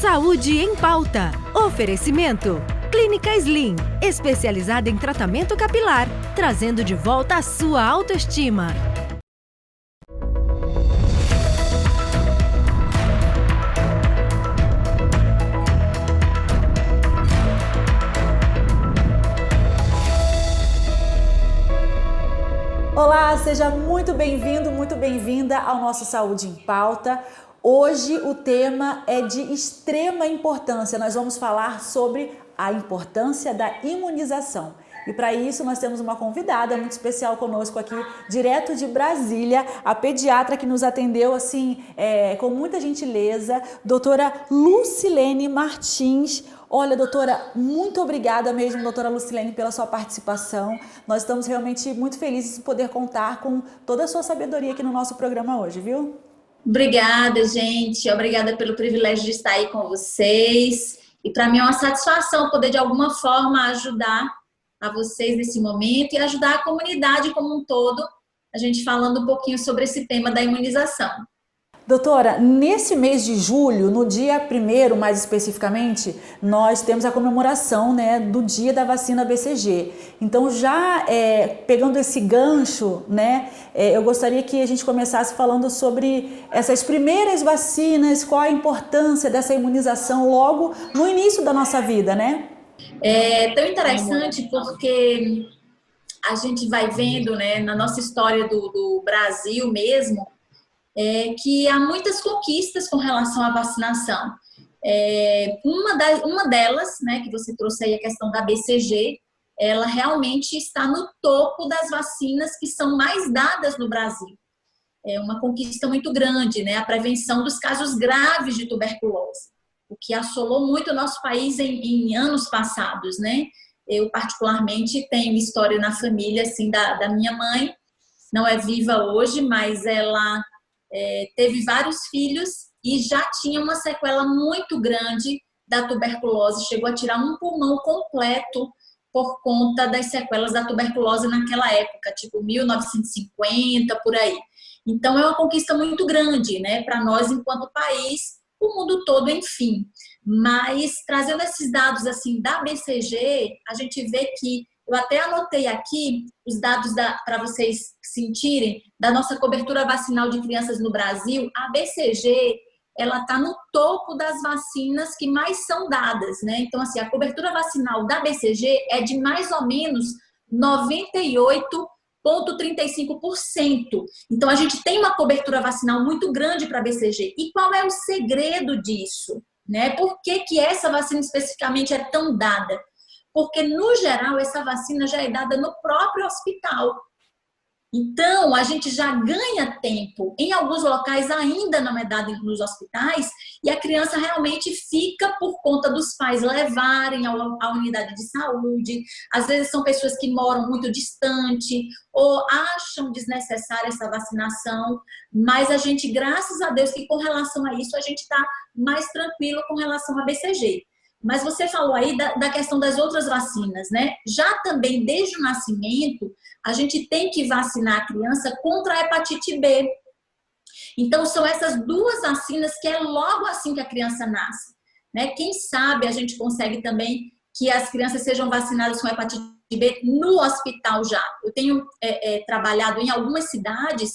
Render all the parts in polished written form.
Saúde em Pauta. Oferecimento. Clínica Slim, especializada em tratamento capilar, trazendo de volta a sua autoestima. Olá, seja muito bem-vindo, muito bem-vinda ao nosso Saúde em Pauta. Hoje o tema é de extrema importância. Nós vamos falar sobre a importância da imunização. E para isso nós temos uma convidada muito especial conosco aqui, direto de Brasília, a pediatra que nos atendeu assim, com muita gentileza, doutora Lucilene Martins. Olha, doutora, muito obrigada mesmo, doutora Lucilene, pela sua participação. Nós estamos realmente muito felizes de poder contar com toda a sua sabedoria aqui no nosso programa hoje, viu? Obrigada, gente. Obrigada pelo privilégio de estar aí com vocês. E para mim é uma satisfação poder, de alguma forma, ajudar a vocês nesse momento e ajudar a comunidade como um todo, a gente falando um pouquinho sobre esse tema da imunização. Doutora, nesse mês de julho, no dia 1º, mais especificamente, nós temos a comemoração, né, do dia da vacina BCG. Então, já pegando esse gancho, né, eu gostaria que a gente começasse falando sobre essas primeiras vacinas, qual a importância dessa imunização logo no início da nossa vida, né? É tão interessante porque a gente vai vendo, né, na nossa história do Brasil mesmo, que há muitas conquistas com relação à vacinação. Uma delas, né, que você trouxe aí, a questão da BCG, ela realmente está no topo das vacinas que são mais dadas no Brasil. É uma conquista muito grande, né, a prevenção dos casos graves de tuberculose, o que assolou muito o nosso país em anos passados, né? Eu, particularmente, tenho história na família, assim, da minha mãe, não é viva hoje, mas ela teve vários filhos e já tinha uma sequela muito grande da tuberculose, chegou a tirar um pulmão completo por conta das sequelas da tuberculose naquela época, tipo 1950, por aí. Então é uma conquista muito grande, né, para nós enquanto país, o mundo todo, enfim. Mas trazendo esses dados assim da BCG, a gente vê que eu até anotei aqui os dados para vocês sentirem da nossa cobertura vacinal de crianças no Brasil. A BCG, ela está no topo das vacinas que mais são dadas, né? Então, assim, a cobertura vacinal da BCG é de mais ou menos 98,35%. Então, a gente tem uma cobertura vacinal muito grande para a BCG. E qual é o segredo disso? Né? Por que essa vacina especificamente é tão dada? Porque, no geral, essa vacina já é dada no próprio hospital. Então, a gente já ganha tempo. Em alguns locais ainda não é dada nos hospitais e a criança realmente fica por conta dos pais levarem à unidade de saúde. Às vezes são pessoas que moram muito distante ou acham desnecessária essa vacinação, mas a gente, graças a Deus, que com relação a isso, a gente está mais tranquilo com relação à BCG. Mas você falou aí da questão das outras vacinas, né? Já também, desde o nascimento, a gente tem que vacinar a criança contra a hepatite B. Então, são essas duas vacinas que é logo assim que a criança nasce, né? Quem sabe a gente consegue também que as crianças sejam vacinadas com hepatite B no hospital já. Eu tenho trabalhado em algumas cidades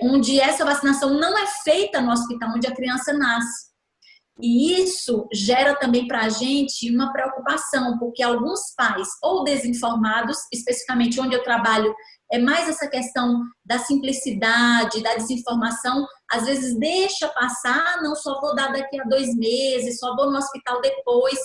onde essa vacinação não é feita no hospital onde a criança nasce. E isso gera também para a gente uma preocupação, porque alguns pais, ou desinformados, especificamente onde eu trabalho, é mais essa questão da simplicidade, da desinformação, às vezes deixa passar, não, só vou dar daqui a 2 meses, só vou no hospital depois,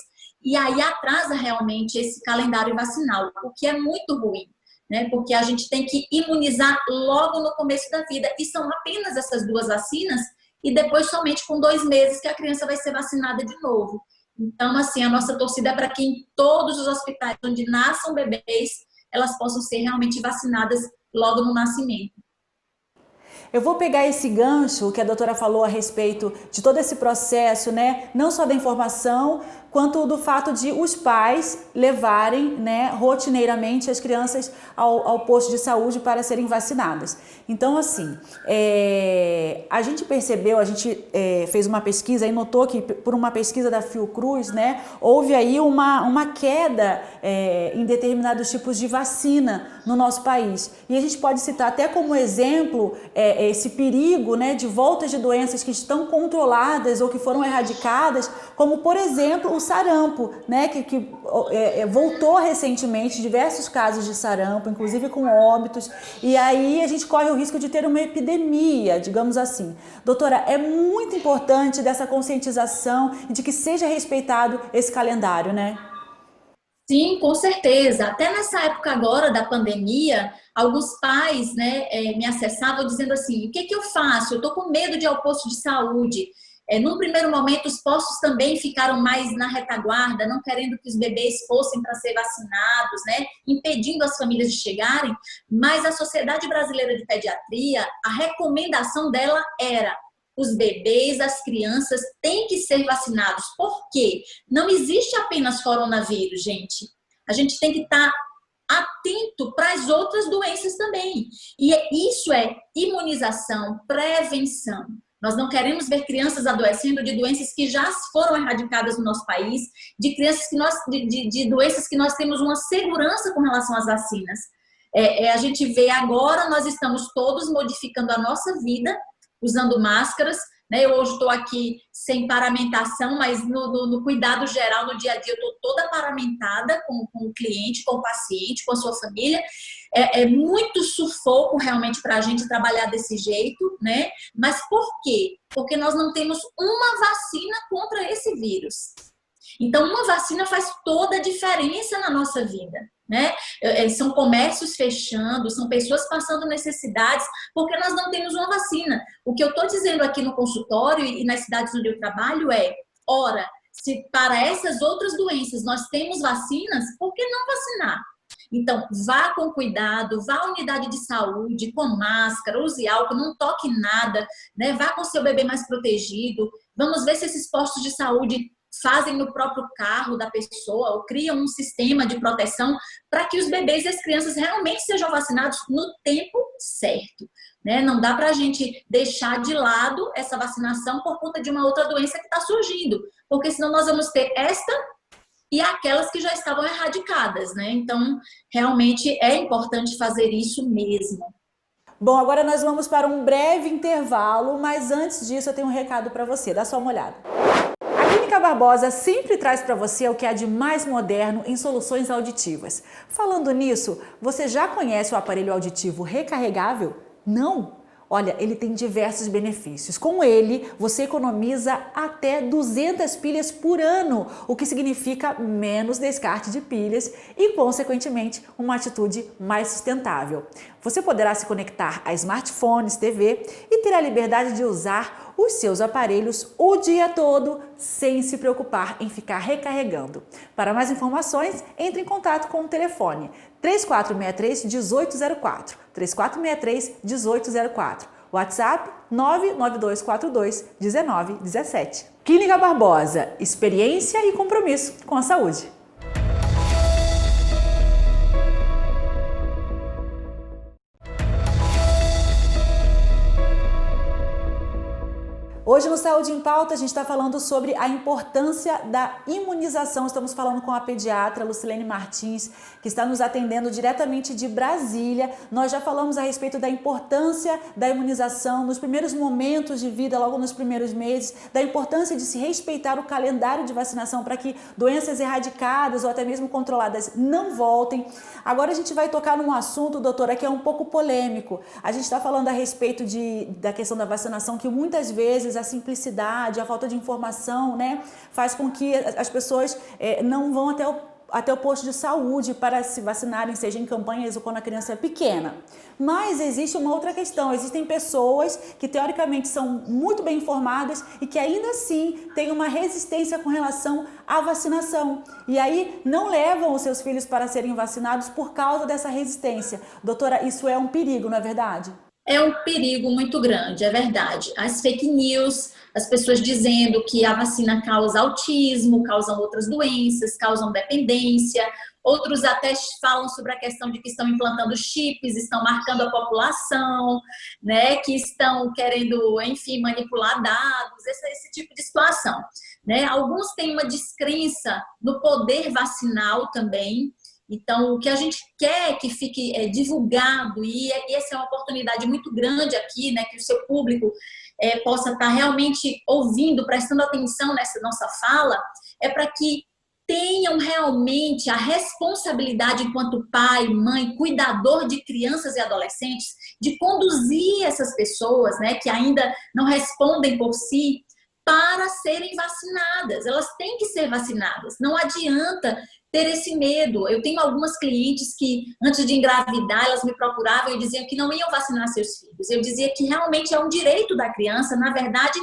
e aí atrasa realmente esse calendário vacinal, o que é muito ruim, né? Porque a gente tem que imunizar logo no começo da vida, e são apenas essas duas vacinas, e depois somente com 2 meses que a criança vai ser vacinada de novo. Então, assim, a nossa torcida é para que em todos os hospitais onde nasçam bebês, elas possam ser realmente vacinadas logo no nascimento. Eu vou pegar esse gancho que a doutora falou a respeito de todo esse processo, né? Não só da informação, quanto do fato de os pais levarem, né, rotineiramente as crianças ao posto de saúde para serem vacinadas. Então, assim, a gente percebeu, a gente fez uma pesquisa e notou que por uma pesquisa da Fiocruz, né, houve aí uma queda em determinados tipos de vacina no nosso país. E a gente pode citar até como exemplo esse perigo, né, de voltas de doenças que estão controladas ou que foram erradicadas, como, por exemplo, o sarampo, né, que voltou recentemente, diversos casos de sarampo, inclusive com óbitos, e aí a gente corre o risco de ter uma epidemia, digamos assim. Doutora, é muito importante dessa conscientização e de que seja respeitado esse calendário, né? Sim, com certeza. Até nessa época agora da pandemia, alguns pais, né, me acessavam dizendo assim, o que que eu faço? Eu estou com medo de ir ao posto de saúde. Num primeiro momento, os postos também ficaram mais na retaguarda, não querendo que os bebês fossem para ser vacinados, né, impedindo as famílias de chegarem, mas a Sociedade Brasileira de Pediatria, a recomendação dela era: os bebês, as crianças têm que ser vacinados. Por quê? Não existe apenas coronavírus, gente. A gente tem que estar atento para as outras doenças também. E isso é imunização, prevenção. Nós não queremos ver crianças adoecendo de doenças que já foram erradicadas no nosso país, de crianças de doenças que nós temos uma segurança com relação às vacinas. A gente vê agora, nós estamos todos modificando a nossa vida, usando máscaras, né? Eu hoje estou aqui sem paramentação, mas no cuidado geral, no dia a dia, eu estou toda paramentada com o cliente, com o paciente, com a sua família. É muito sufoco realmente para a gente trabalhar desse jeito, né? Mas por quê? Porque nós não temos uma vacina contra esse vírus. Então, uma vacina faz toda a diferença na nossa vida, né? São comércios fechando, são pessoas passando necessidades, porque nós não temos uma vacina. O que eu estou dizendo aqui no consultório e nas cidades onde eu trabalho ora, se para essas outras doenças nós temos vacinas, por que não vacinar? Então, vá com cuidado, vá à unidade de saúde, com máscara, use álcool, não toque nada, né? Vá com seu bebê mais protegido. Vamos ver se esses postos de saúde fazem no próprio carro da pessoa ou criam um sistema de proteção para que os bebês e as crianças realmente sejam vacinados no tempo certo, né? Não dá para a gente deixar de lado essa vacinação por conta de uma outra doença que está surgindo, porque senão nós vamos ter esta e aquelas que já estavam erradicadas, né? Então, realmente é importante fazer isso mesmo. Bom, agora nós vamos para um breve intervalo, mas antes disso eu tenho um recado para você, dá só uma olhada. A Clínica Barbosa sempre traz para você o que há de mais moderno em soluções auditivas. Falando nisso, você já conhece o aparelho auditivo recarregável? Não? Olha, ele tem diversos benefícios. Com ele, você economiza até 200 pilhas por ano, o que significa menos descarte de pilhas e, consequentemente, uma atitude mais sustentável. Você poderá se conectar a smartphones, TV e ter a liberdade de usar os seus aparelhos o dia todo sem se preocupar em ficar recarregando. Para mais informações, entre em contato com o telefone 3463-1804, 3463-1804, WhatsApp 99242-1917. Clínica Barbosa, experiência e compromisso com a saúde. Hoje no Saúde em Pauta a gente está falando sobre a importância da imunização. Estamos falando com a pediatra Lucilene Martins, que está nos atendendo diretamente de Brasília. Nós já falamos a respeito da importância da imunização nos primeiros momentos de vida, logo nos primeiros meses, da importância de se respeitar o calendário de vacinação para que doenças erradicadas ou até mesmo controladas não voltem. Agora a gente vai tocar num assunto, doutora, que é um pouco polêmico. A gente está falando a respeito da questão da vacinação, que muitas vezes a simplicidade, a falta de informação, né, faz com que as pessoas não vão até o posto de saúde para se vacinarem, seja em campanhas ou quando a criança é pequena. Mas existe uma outra questão, existem pessoas que teoricamente são muito bem informadas e que ainda assim têm uma resistência com relação à vacinação. E aí não levam os seus filhos para serem vacinados por causa dessa resistência. Doutora, isso é um perigo, não é verdade? É um perigo muito grande, é verdade. As fake news, as pessoas dizendo que a vacina causa autismo, causam outras doenças, causam dependência. Outros até falam sobre a questão de que estão implantando chips, estão marcando a população, né? Que estão querendo, enfim, manipular dados, esse tipo de situação, né? Alguns têm uma descrença no poder vacinal também. Então, o que a gente quer que fique divulgado, e essa é uma oportunidade muito grande aqui, né, que o seu público possa estar realmente ouvindo, prestando atenção nessa nossa fala, é para que tenham realmente a responsabilidade enquanto pai, mãe, cuidador de crianças e adolescentes, de conduzir essas pessoas, né, que ainda não respondem por si, para serem vacinadas. Elas têm que ser vacinadas. Não adianta ter esse medo. Eu tenho algumas clientes que, antes de engravidar, elas me procuravam e diziam que não iam vacinar seus filhos. Eu dizia que realmente é um direito da criança. Na verdade,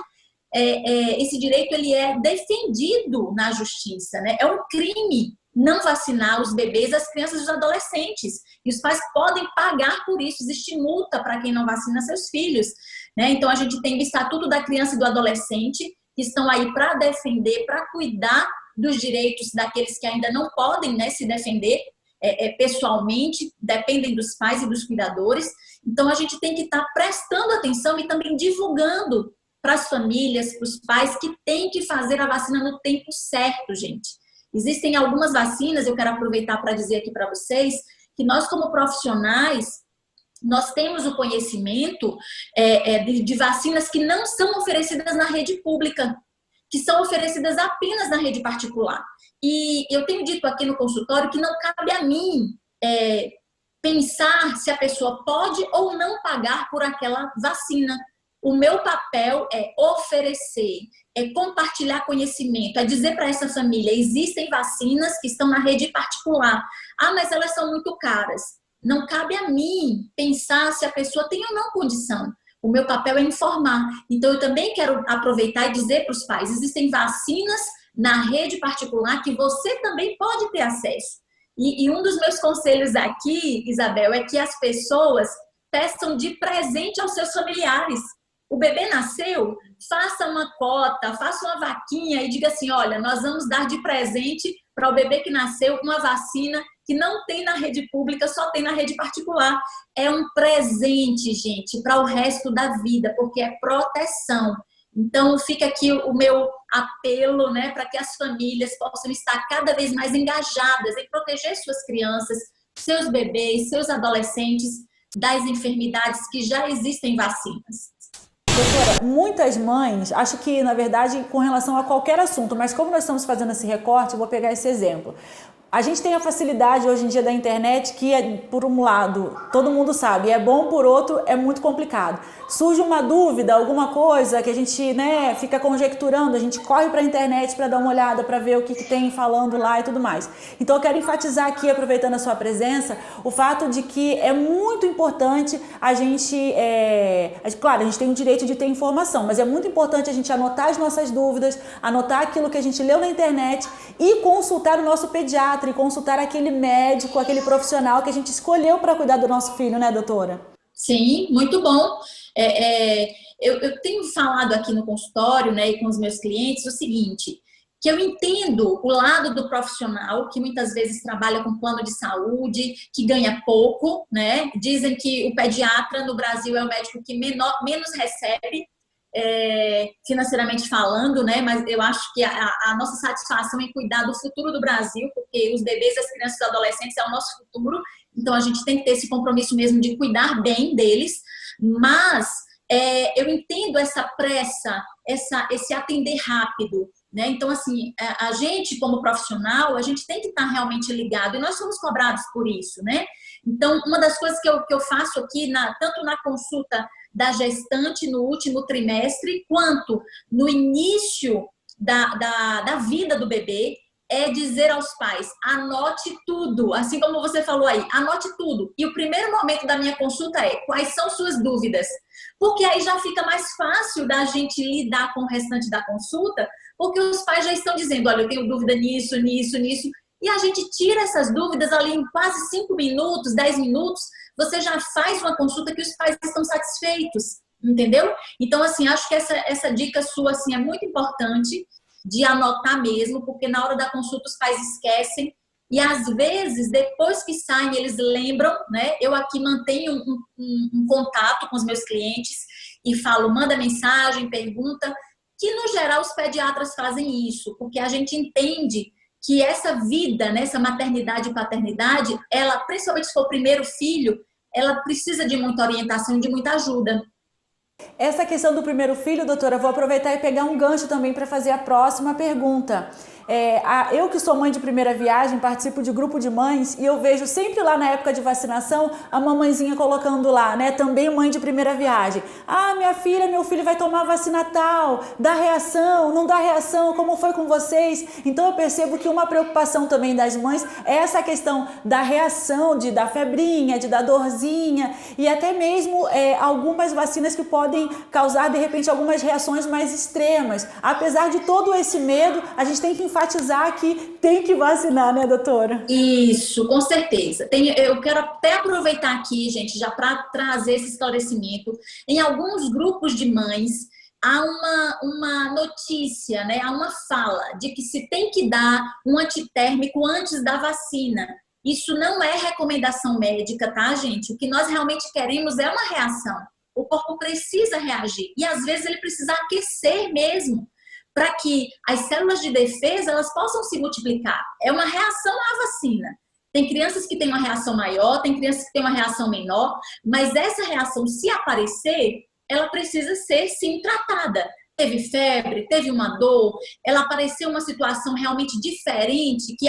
esse direito ele é defendido na justiça, né? É um crime não vacinar os bebês, as crianças e os adolescentes. E os pais podem pagar por isso. Existe multa para quem não vacina seus filhos, né? Então, a gente tem o Estatuto da Criança e do Adolescente, que estão aí para defender, para cuidar dos direitos daqueles que ainda não podem, né, se defender pessoalmente, dependem dos pais e dos cuidadores. Então, a gente tem que estar prestando atenção e também divulgando para as famílias, para os pais, que tem que fazer a vacina no tempo certo, gente. Existem algumas vacinas, eu quero aproveitar para dizer aqui para vocês, que nós como profissionais, nós temos o conhecimento de vacinas que não são oferecidas na rede pública, que são oferecidas apenas na rede particular. E eu tenho dito aqui no consultório que não cabe a mim pensar se a pessoa pode ou não pagar por aquela vacina. O meu papel é oferecer, é compartilhar conhecimento, é dizer para essa família, existem vacinas que estão na rede particular. Ah, mas elas são muito caras. Não cabe a mim pensar se a pessoa tem ou não condição. O meu papel é informar. Então, eu também quero aproveitar e dizer para os pais, existem vacinas na rede particular que você também pode ter acesso. E um dos meus conselhos aqui, Isabel, é que as pessoas peçam de presente aos seus familiares. O bebê nasceu, faça uma cota, faça uma vaquinha e diga assim, olha, nós vamos dar de presente para o bebê que nasceu uma vacina que não tem na rede pública, só tem na rede particular. É um presente, gente, para o resto da vida, porque é proteção. Então, fica aqui o meu apelo, né, para que as famílias possam estar cada vez mais engajadas em proteger suas crianças, seus bebês, seus adolescentes das enfermidades que já existem vacinas. Doutora, muitas mães, acho que, na verdade, com relação a qualquer assunto, mas como nós estamos fazendo esse recorte, eu vou pegar esse exemplo. A gente tem a facilidade hoje em dia da internet que, por um lado, todo mundo sabe, é bom, por outro, é muito complicado. Surge uma dúvida, alguma coisa que a gente, né, fica conjecturando, a gente corre para a internet para dar uma olhada, para ver o que tem falando lá e tudo mais. Então, eu quero enfatizar aqui, aproveitando a sua presença, o fato de que é muito importante a gente, claro, a gente tem o direito de ter informação, mas é muito importante a gente anotar as nossas dúvidas, anotar aquilo que a gente leu na internet e consultar o nosso pediatra, e consultar aquele médico, aquele profissional que a gente escolheu para cuidar do nosso filho, né, doutora? Sim, muito bom. Eu tenho falado aqui no consultório, né, e com os meus clientes o seguinte, que eu entendo o lado do profissional que muitas vezes trabalha com plano de saúde, que ganha pouco, né? Dizem que o pediatra no Brasil é o médico que menos recebe, financeiramente falando, né? Mas eu acho que a nossa satisfação em cuidar do futuro do Brasil, porque os bebês, as crianças e os adolescentes é o nosso futuro, então a gente tem que ter esse compromisso mesmo de cuidar bem deles, mas eu entendo essa pressa, esse atender rápido, né? Então, assim, a gente como profissional, a gente tem que estar realmente ligado, e nós somos cobrados por isso, né? Então, uma das coisas que eu faço aqui, tanto na consulta da gestante no último trimestre, quanto no início da vida do bebê, é dizer aos pais, anote tudo, assim como você falou aí, anote tudo. E o primeiro momento da minha consulta é, quais são suas dúvidas? Porque aí já fica mais fácil da gente lidar com o restante da consulta, porque os pais já estão dizendo, olha, eu tenho dúvida nisso, nisso, nisso, e a gente tira essas dúvidas ali em quase 5 minutos, 10 minutos, você já faz uma consulta que os pais estão satisfeitos, entendeu? Então, assim, acho que essa dica sua, assim, é muito importante de anotar mesmo, porque na hora da consulta os pais esquecem e, às vezes, depois que saem, eles lembram, né? Eu aqui mantenho um contato com os meus clientes e falo, manda mensagem, pergunta, que, no geral, os pediatras fazem isso, porque a gente entende que essa vida, né, essa maternidade e paternidade, ela, principalmente se for o primeiro filho, ela precisa de muita orientação, de muita ajuda. Essa questão do primeiro filho, doutora, vou aproveitar e pegar um gancho também para fazer a próxima pergunta. Eu que sou mãe de primeira viagem, participo de grupo de mães e eu vejo sempre lá na época de vacinação a mamãezinha colocando lá, né, também mãe de primeira viagem. Ah, minha filha, meu filho vai tomar vacina tal, dá reação, não dá reação, como foi com vocês? Então eu percebo que uma preocupação também das mães é essa questão da reação, de dar febrinha, de dar dorzinha e até mesmo algumas vacinas que podem causar de repente algumas reações mais extremas. Apesar de todo esse medo, a gente tem que enfatizar que tem que vacinar, né, doutora? Isso, com certeza. Eu quero até aproveitar aqui, gente, já para trazer esse esclarecimento. Em alguns grupos de mães, há uma notícia, né, há uma fala de que se tem que dar um antitérmico antes da vacina. Isso não é recomendação médica, tá, gente? O que nós realmente queremos é uma reação. O corpo precisa reagir e, às vezes, ele precisa aquecer mesmo, para que as células de defesa elas possam se multiplicar. É uma reação à vacina. Tem crianças que têm uma reação maior, tem crianças que têm uma reação menor, mas essa reação, se aparecer, ela precisa ser, sim, tratada. Teve febre, teve uma dor, ela apareceu uma situação realmente diferente, que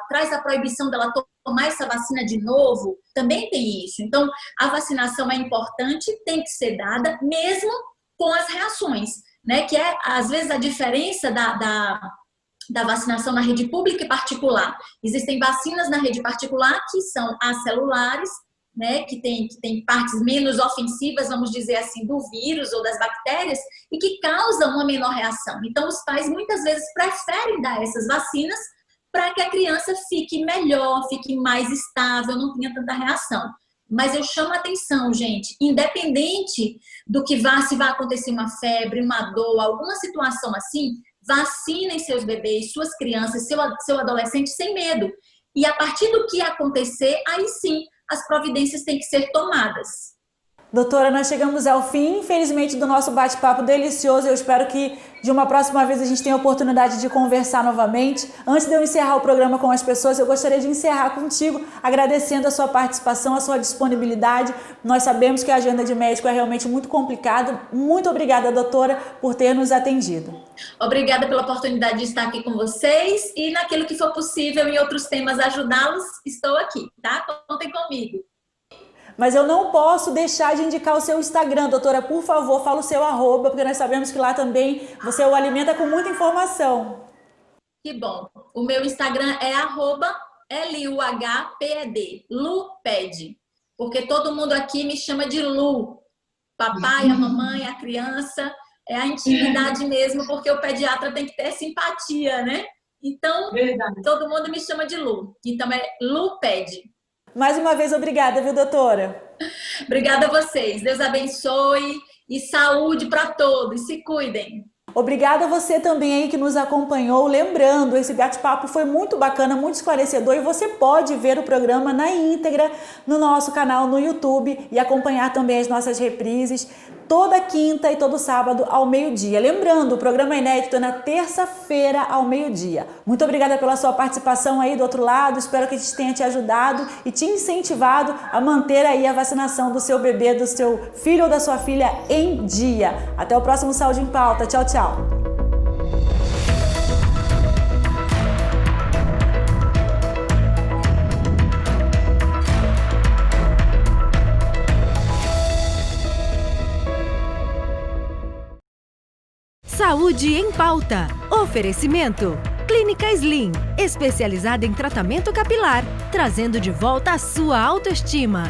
traz a proibição dela tomar essa vacina de novo, também tem isso. Então, a vacinação é importante, tem que ser dada, mesmo com as reações, né? Que é, às vezes, a diferença da vacinação na rede pública e particular. Existem vacinas na rede particular que são acelulares, né? Que tem partes menos ofensivas, vamos dizer assim, do vírus ou das bactérias e que causam uma menor reação. Então, os pais, muitas vezes, preferem dar essas vacinas para que a criança fique melhor, fique mais estável, não tenha tanta reação. Mas eu chamo a atenção, gente, independente do que se vai acontecer uma febre, uma dor, alguma situação assim, vacinem seus bebês, suas crianças, seu adolescente sem medo. E a partir do que acontecer, aí sim, as providências têm que ser tomadas. Doutora, nós chegamos ao fim, infelizmente, do nosso bate-papo delicioso. Eu espero que de uma próxima vez a gente tenha a oportunidade de conversar novamente. Antes de eu encerrar o programa com as pessoas, eu gostaria de encerrar contigo, agradecendo a sua participação, a sua disponibilidade. Nós sabemos que a agenda de médico é realmente muito complicada. Muito obrigada, doutora, por ter nos atendido. Obrigada pela oportunidade de estar aqui com vocês e naquilo que for possível em outros temas ajudá-los, estou aqui, tá? Contem comigo. Mas eu não posso deixar de indicar o seu Instagram, doutora. Por favor, fala o seu @, porque nós sabemos que lá também você o alimenta com muita informação. Que bom. O meu Instagram é @LUHPED, Luped. Porque todo mundo aqui me chama de Lu. Papai, a mamãe, a criança. É a intimidade mesmo, porque o pediatra tem que ter simpatia, né? Então, verdade, todo mundo me chama de Lu. Então, é Luped. Mais uma vez, obrigada, viu, doutora? Obrigada a vocês. Deus abençoe e saúde para todos. Se cuidem. Obrigada a você também aí que nos acompanhou. Lembrando, esse bate-papo foi muito bacana, muito esclarecedor e você pode ver o programa na íntegra no nosso canal no YouTube e acompanhar também as nossas reprises toda quinta e todo sábado ao meio-dia. Lembrando, o programa é inédito na terça-feira ao meio-dia. Muito obrigada pela sua participação aí do outro lado. Espero que a gente tenha te ajudado e te incentivado a manter aí a vacinação do seu bebê, do seu filho ou da sua filha em dia. Até o próximo Saúde em Pauta. Tchau, tchau. Saúde em Pauta. Oferecimento. Clínica Slim, especializada em tratamento capilar, trazendo de volta a sua autoestima.